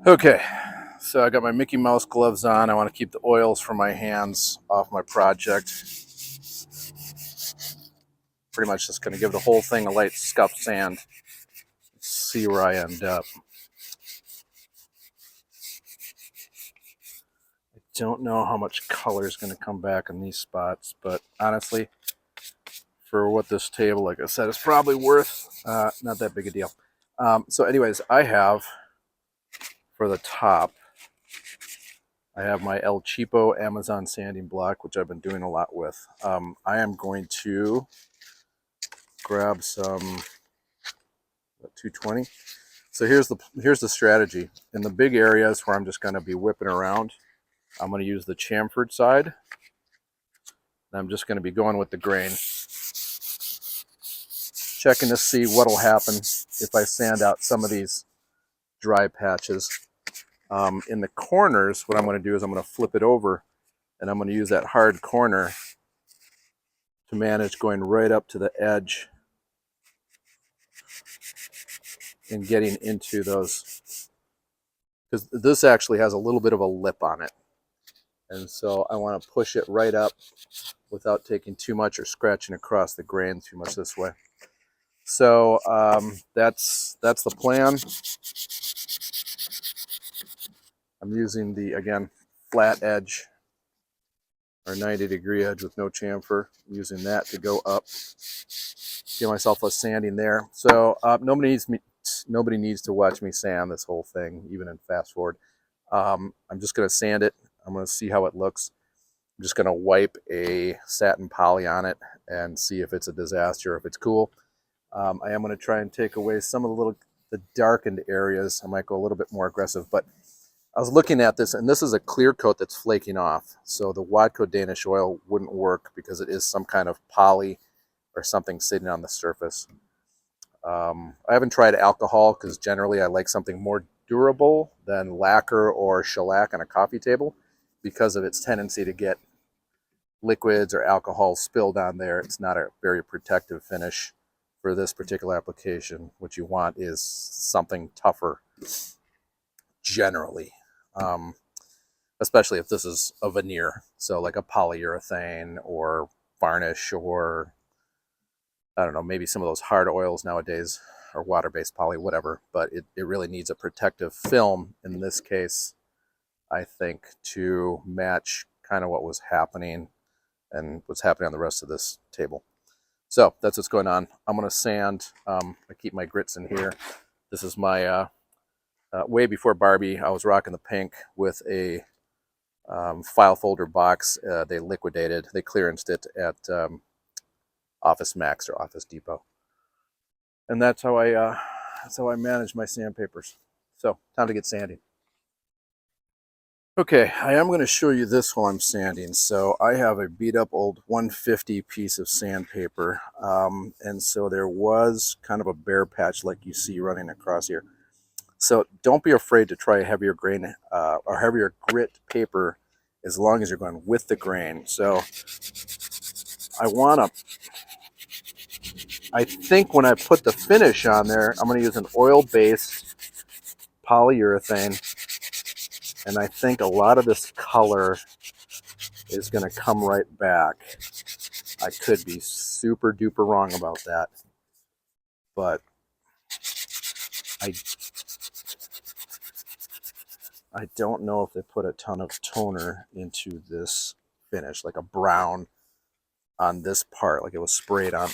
Okay, so I got my Mickey Mouse gloves on. I want to keep the oils from my hands off my project. Pretty much just going to give the whole thing a light scuff sand. See where I end up. I don't know how much color is going to come back in these spots, but honestly, for what this table, like I said, is probably worth, not that big a deal. So anyways, I have, for the top, I have my El Cheapo Amazon sanding block, which I've been doing a lot with. I am going to grab some 220. So here's the strategy. In the big areas where I'm just going to be whipping around, I'm going to use the chamfered side. And I'm just going to be going with the grain, checking to see what'll happen if I sand out some of these dry patches. In the corners, what I'm going to do is I'm going to flip it over, and I'm going to use that hard corner to manage going right up to the edge and getting into those, because this actually has a little bit of a lip on it, and so I want to push it right up without taking too much or scratching across the grain too much this way. So that's the plan. I'm using the, again, flat edge or 90-degree edge with no chamfer. I'm using that to go up, give myself a sanding there. So nobody needs to watch me sand this whole thing, even in fast forward. I'm just going to sand it. I'm going to see how it looks. I'm just going to wipe a satin poly on it and see if it's a disaster, if it's cool. I am going to try and take away some of the darkened areas. I might go a little bit more aggressive, but I was looking at this, and this is a clear coat that's flaking off. So the Wadco Danish oil wouldn't work because it is some kind of poly or something sitting on the surface. I haven't tried alcohol because generally I like something more durable than lacquer or shellac on a coffee table because of its tendency to get liquids or alcohol spilled on there. It's not a very protective finish for this particular application. What you want is something tougher generally, especially if this is a veneer, so like a polyurethane or varnish, or I don't know, maybe some of those hard oils nowadays, or water-based poly, whatever, but it really needs a protective film in this case, I think, to match kind of what was happening and what's happening on the rest of this table. So that's what's going on. I'm going to sand. I keep my grits in here. This is my, way before Barbie, I was rocking the pink with a file folder box. They liquidated, they clearanced it at Office Max or Office Depot. And that's how I manage my sandpapers. So time to get sanding. Okay, I am going to show you this while I'm sanding. So I have a beat up old 150 piece of sandpaper. And so there was kind of a bare patch like you see running across here. So don't be afraid to try a heavier grain or heavier grit paper as long as you're going with the grain. So I think when I put the finish on there, I'm going to use an oil-based polyurethane. And I think a lot of this color is going to come right back. I could be super duper wrong about that, but I don't know if they put a ton of toner into this finish, like a brown on this part, like it was sprayed on.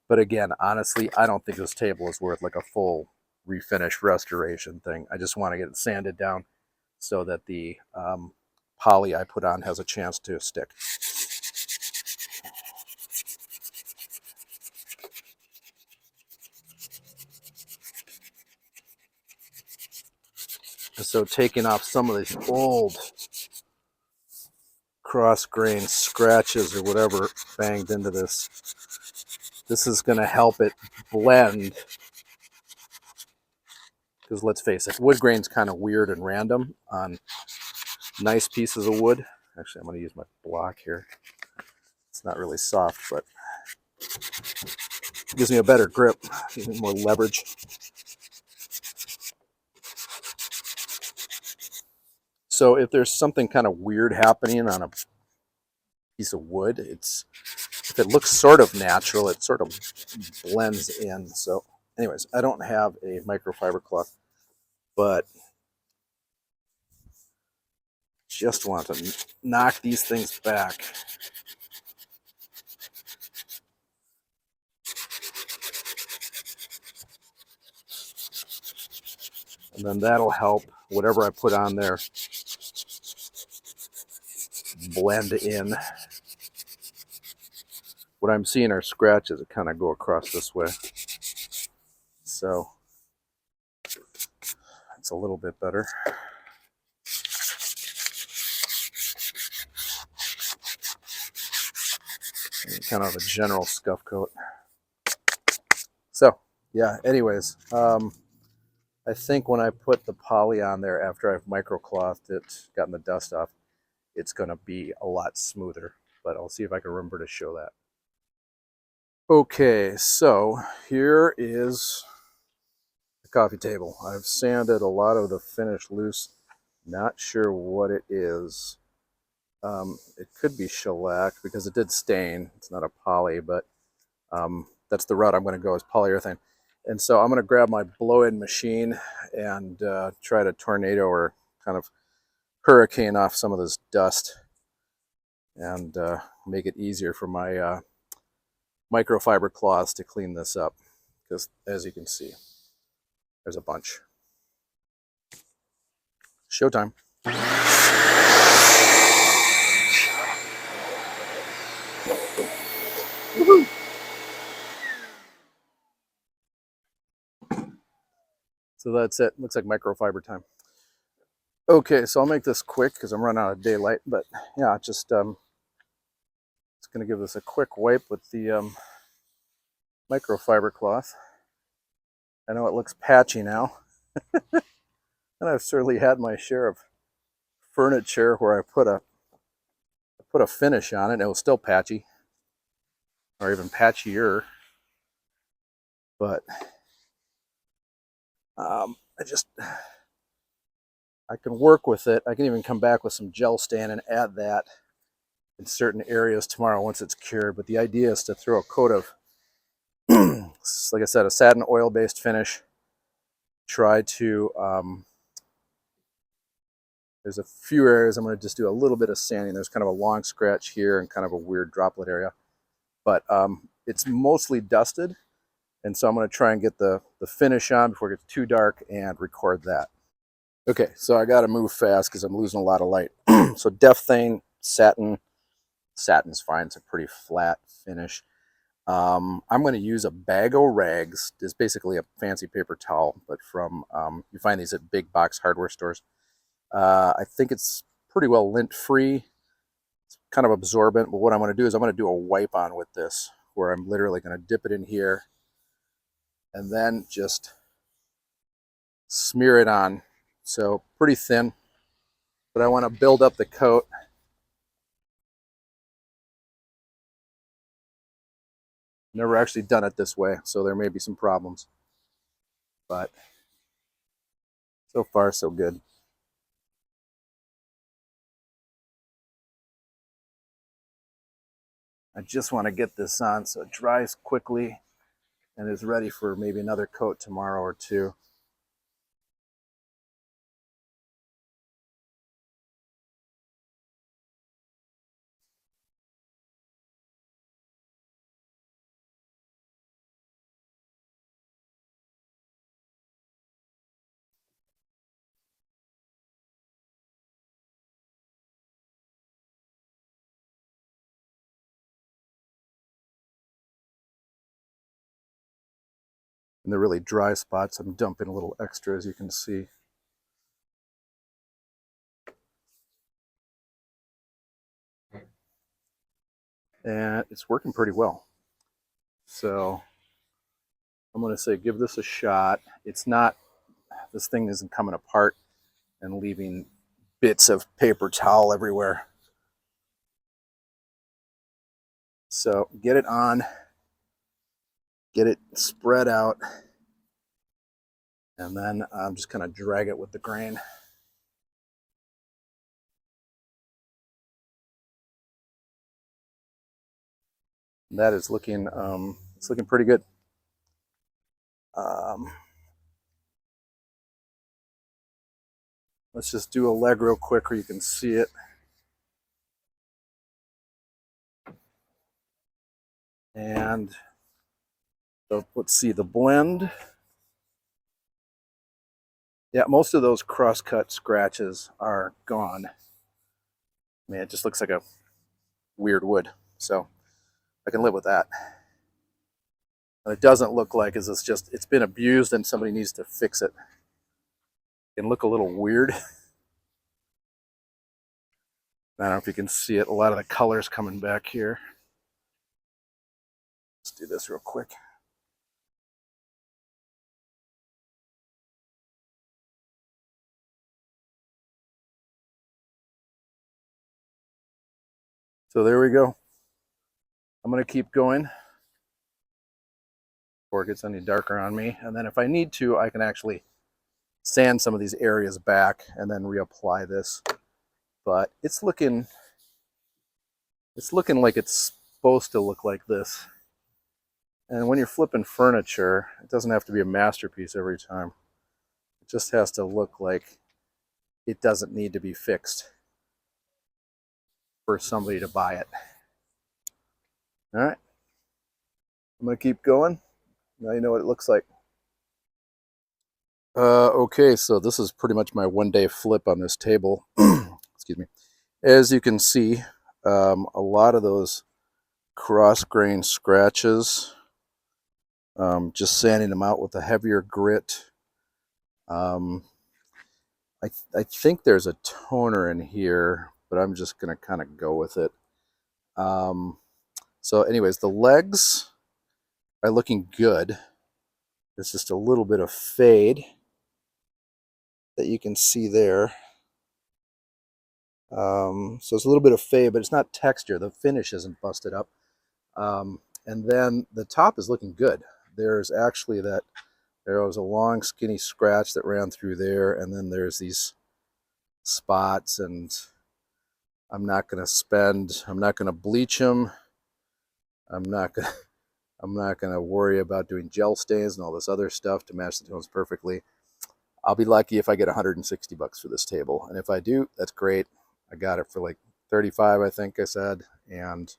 But again, honestly, I don't think this table is worth like a full refinish restoration thing. I just want to get it sanded down so that the poly I put on has a chance to stick. So taking off some of these old cross grain scratches or whatever banged into this, this is going to help it blend. Because let's face it, wood grain's kind of weird and random on nice pieces of wood. Actually, I'm going to use my block here. It's not really soft, but Gives me a better grip, gives me more leverage. So if there's something kind of weird happening on a piece of wood, if it looks sort of natural, it sort of blends in. So anyways, I don't have a microfiber cloth, but just want to knock these things back. And then that'll help whatever I put on there blend in. What I'm seeing are scratches that kind of go across this way. So it's a little bit better. And kind of a general scuff coat. So yeah, anyways, I think when I put the poly on there after I've microclothed it, gotten the dust off, it's going to be a lot smoother. But I'll see if I can remember to show that. Okay, so here is the coffee table. I've sanded a lot of the finish loose. Not sure what it is. It could be shellac because it did stain. It's not a poly, but that's the route I'm going to go is polyurethane. And so I'm going to grab my blow-in machine and try to tornado or kind of hurricane off some of this dust and make it easier for my microfiber cloths to clean this up. Because as you can see, there's a bunch. Showtime. Woohoo! So that's it. Looks like microfiber time. Okay, so I'll make this quick because I'm running out of daylight. But yeah, just going to give this a quick wipe with the microfiber cloth. I know it looks patchy now, and I've certainly had my share of furniture where I put a finish on it and it was still patchy, or even patchier. But I can work with it. I can even come back with some gel stain and add that in certain areas tomorrow once it's cured. But the idea is to throw a coat of, like I said, a satin oil-based finish. Try to, there's a few areas I'm going to just do a little bit of sanding. There's kind of a long scratch here and kind of a weird droplet area. But it's mostly dusted. And so I'm going to try and get the finish on before it gets too dark and record that. Okay, so I got to move fast because I'm losing a lot of light. So Dephthane satin's fine. It's a pretty flat finish. I'm going to use a bag o' rags. It's basically a fancy paper towel, but from you find these at big box hardware stores. I think it's pretty well lint free. It's kind of absorbent, but what I'm going to do is I'm going to do a wipe on with this, where I'm literally going to dip it in here and then just smear it on. So pretty thin, but I want to build up the coat. Never actually done it this way, so there may be some problems, but so far so good. I just want to get this on so it dries quickly and is ready for maybe another coat tomorrow or two. In the really dry spots, I'm dumping a little extra, as you can see. And it's working pretty well. So I'm going to say give this a shot. It's not, this thing isn't coming apart and leaving bits of paper towel everywhere. So get it on. get it spread out, and then just kind of drag it with the grain. That is looking, it's looking pretty good. Let's just do a leg real quick where you can see it. And let's see the blend. Yeah, most of those cross-cut scratches are gone. I mean, it just looks like a weird wood, so I can live with that. What it doesn't look like is it's been abused and somebody needs to fix it. It can look a little weird. I don't know if you can see it. A lot of the colors coming back here. Let's do this real quick. So there we go. I'm going to keep going before it gets any darker on me. And then if I need to, I can actually sand some of these areas back and then reapply this. But it's looking like it's supposed to look like this. And when you're flipping furniture, it doesn't have to be a masterpiece every time. It just has to look like it doesn't need to be fixed for somebody to buy it. All right, I'm gonna keep going. Now you know what it looks like. Okay, so this is pretty much my one-day flip on this table. Excuse me. As you can see, a lot of those cross-grain scratches, just sanding them out with a heavier grit. I think there's a toner in here, but I'm just going to kind of go with it. So anyways, the legs are looking good. There's just a little bit of fade that you can see there. So it's a little bit of fade, but it's not texture. The finish isn't busted up. And then the top is looking good. There's actually there was a long skinny scratch that ran through there, and then there's these spots, and I'm not going to bleach them. I'm not going to worry about doing gel stains and all this other stuff to match the tones perfectly. I'll be lucky if I get 160 bucks for this table. And if I do, that's great. I got it for like 35, I think I said. And,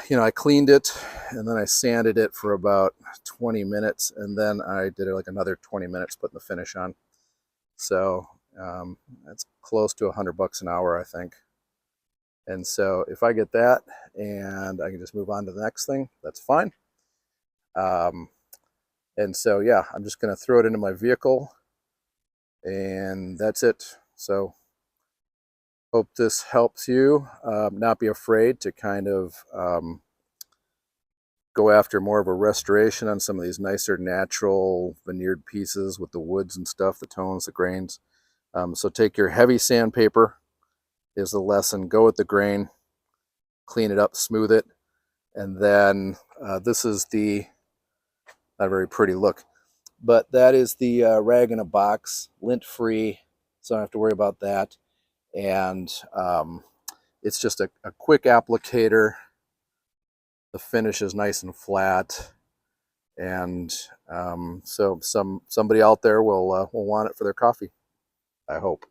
you know, I cleaned it and then I sanded it for about 20 minutes. And then I did it like another 20 minutes putting the finish on. So that's close to 100 bucks an hour, I think. And so if I get that and I can just move on to the next thing, that's fine. And so, yeah, I'm just going to throw it into my vehicle and that's it. So hope this helps you. Not be afraid to kind of go after more of a restoration on some of these nicer natural veneered pieces with the woods and stuff, the tones, the grains. So take your heavy sandpaper is the lesson. Go with the grain, clean it up, smooth it. And then this is the, not a very pretty look, but that is the rag in a box, lint free, so I don't have to worry about that. And it's just a quick applicator. The finish is nice and flat, and so somebody out there will want it for their coffee, I hope.